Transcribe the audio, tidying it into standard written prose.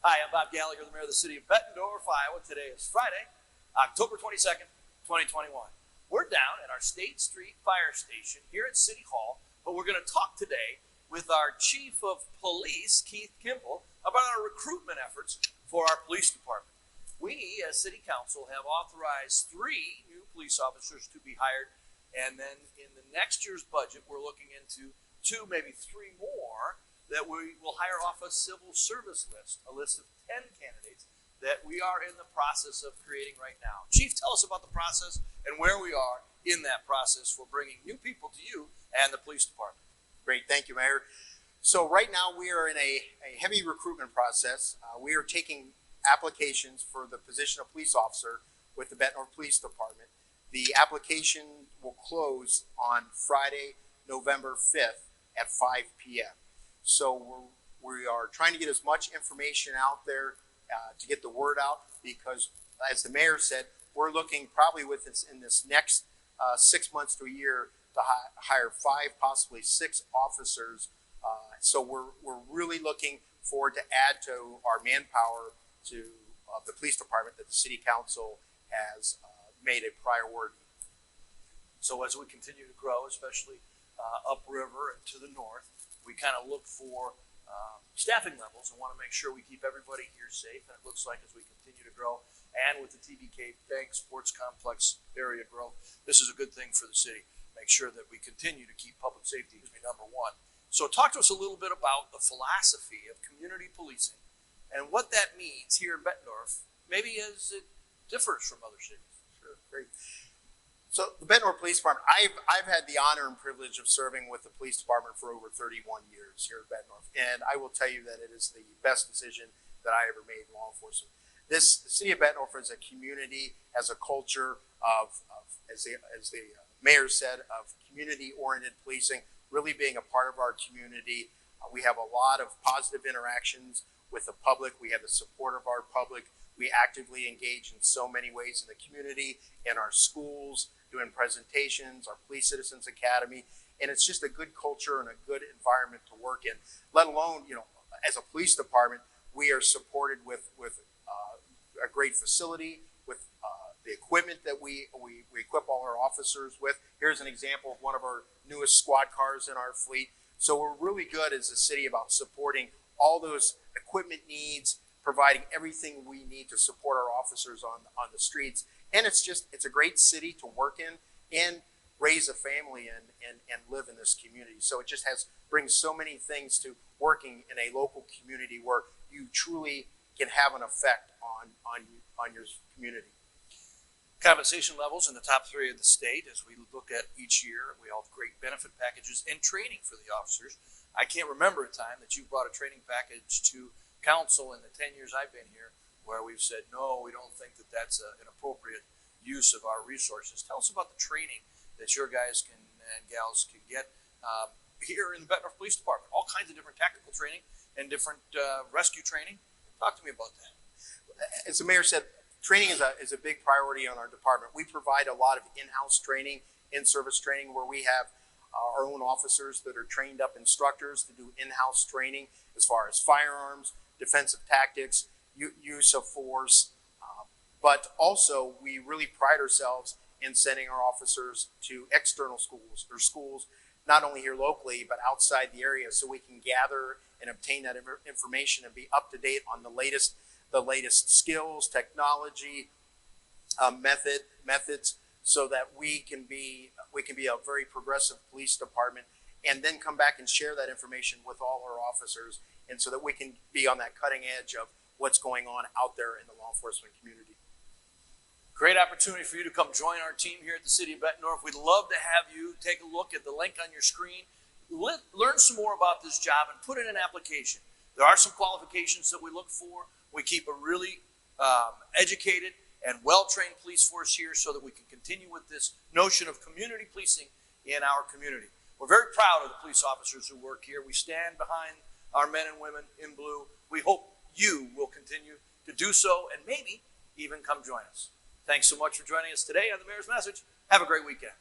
Hi, I'm Bob Gallagher, the mayor of the city of Bettendorf, Iowa. Today is Friday, October 22nd, 2021. We're down at our State Street Fire Station here at City Hall, but we're going to talk today with our Chief of Police, Keith Kimball, about our recruitment efforts for our police department. We, as City Council, have authorized 3 new police officers to be hired, and then in the next year's budget, we're looking into 2, maybe 3 more that we will hire off a civil service list, a list of 10 candidates that we are in the process of creating right now. Chief, tell us about the process and where we are in that process for bringing new people to you and the police department. Great, thank you, Mayor. So right now we are in a heavy recruitment process. We are taking applications for the position of police officer with the Bettendorf Police Department. The application will close on Friday, November 5th at 5 p.m. So we are trying to get as much information out there to get the word out, because as the mayor said, we're looking probably in this next 6 months to a year to hire 5, possibly 6 officers. So we're really looking forward to add to our manpower to the police department that the city council has made a priority. So as we continue to grow, especially upriver and to the north, we kind of look for staffing levels and want to make sure we keep everybody here safe. And it looks like as we continue to grow, and with the TBK Bank Sports Complex area grow, this is a good thing for the city. Make sure that we continue to keep public safety as number one. So talk to us a little bit about the philosophy of community policing and what that means here in Bettendorf, maybe as it differs from other cities. Sure, great. So the Bettendorf Police Department, I've had the honor and privilege of serving with the police department for over 31 years here at Bettendorf, and I will tell you that it is the best decision that I ever made in law enforcement. The city of Bettendorf is a community, has a culture of as the mayor said, of community-oriented policing, really being a part of our community. We have a lot of positive interactions with the public. We have the support of our public. We actively engage in so many ways in the community, in our schools, doing presentations, our Police Citizens Academy, and it's just a good culture and a good environment to work in. Let alone, as a police department, we are supported with a great facility, with the equipment that we equip all our officers with. Here's an example of one of our newest squad cars in our fleet. So we're really good as a city about supporting all those equipment needs, providing everything we need to support our officers on the streets. And it's a great city to work in and raise a family and live in this community. So it just brings so many things to working in a local community where you truly can have an effect on your community. Compensation levels in the top 3 of the state as we look at each year. We all have great benefit packages and training for the officers. I can't remember a time that you brought a training package to council in the 10 years I've been here where we've said, no, we don't think that that's an appropriate use of our resources. Tell us about the training that your guys and gals can get here in the Bettendorf Police Department. All kinds of different tactical training and different rescue training. Talk to me about that. As the mayor said, training is a big priority on our department. We provide a lot of in-house training, in-service training, where we have our own officers that are trained up instructors to do in-house training as far as firearms, defensive tactics, use of force, but also we really pride ourselves in sending our officers to external schools or schools, not only here locally, but outside the area, so we can gather and obtain that information and be up to date on the latest skills, technology, methods, so that we can be a very progressive police department, and then come back and share that information with all our officers, and so that we can be on that cutting edge of what's going on out there in the law enforcement community. Great opportunity for you to come join our team here at the city of Bettendorf. We'd love to have you take a look at the link on your screen, learn some more about this job, and put in an application. There are some qualifications that we look for. We keep a really educated and well-trained police force here so that we can continue with this notion of community policing in our community. We're very proud of the police officers who work here. We stand behind our men and women in blue. We hope you will continue to do so and maybe even come join us. Thanks so much for joining us today on the Mayor's Message. Have a great weekend.